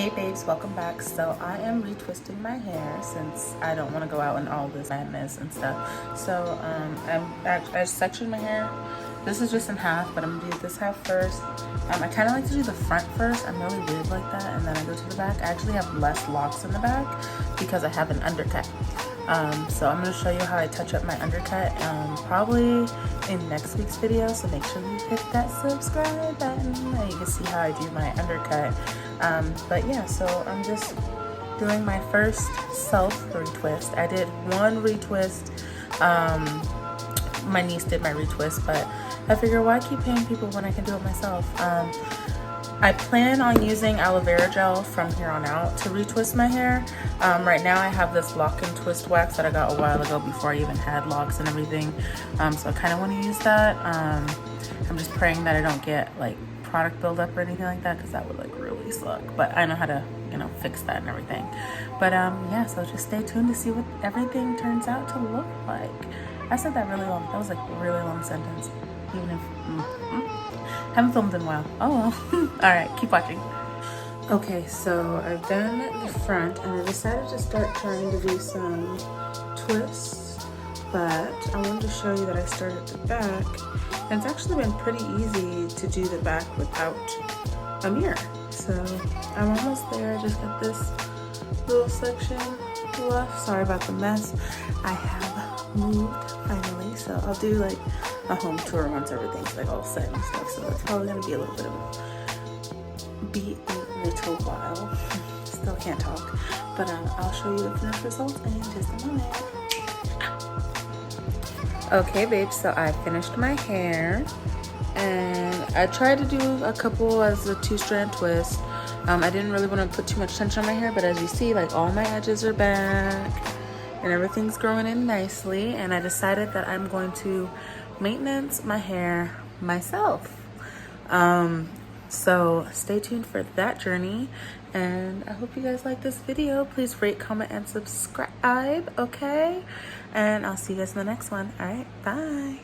Hey babes, welcome back. So I am retwisting my hair since I don't want to go out in all this madness and stuff. So I sectioned my hair. This is just in half, but I'm gonna do this half first. I kind of like to do the front first. I'm really weird like that, and then I go to the back. I actually have less locks in the back because I have an undercut. So I'm going to show you how I touch up my undercut probably in next week's video, so make sure you hit that subscribe button and you can see how I do my undercut. But yeah, so I'm just doing my first self retwist. I did one retwist. My niece did my retwist, but I figure why keep paying people when I can do it myself. I plan on using aloe vera gel from here on out to retwist my hair. Right now I have this lock and twist wax that I got a while ago before I even had locks and everything. So I kind of want to use that. I'm just praying that I don't get like product buildup or anything like that, because that would like really suck. But I know how to, you know, fix that and everything. But yeah, so just stay tuned to see what everything turns out to look like. I said that really long. That was like a really long sentence. Even if haven't filmed in a while. Oh well. All right, keep watching. Okay, so I've done the front and I decided to start trying to do some twists, but I wanted to show you that I started the back, and it's actually been pretty easy to do the back without a mirror. So I'm almost there. I just got this little section left. Sorry about the mess. I have moved finally, so I'll do like a home tour once everything's like all set and stuff. So that's probably gonna be a little while. Still can't talk, but I'll show you the finished results in just a moment. Okay, babe, so I finished my hair and I tried to do a couple as a 2-strand twist. I didn't really want to put too much tension on my hair, but as you see, like all my edges are back and everything's growing in nicely, and I decided that I'm going to maintenance my hair myself. So stay tuned for that journey, and I hope you guys like this video. Please rate, comment, and subscribe, okay? And I'll see you guys in the next one. All right, bye.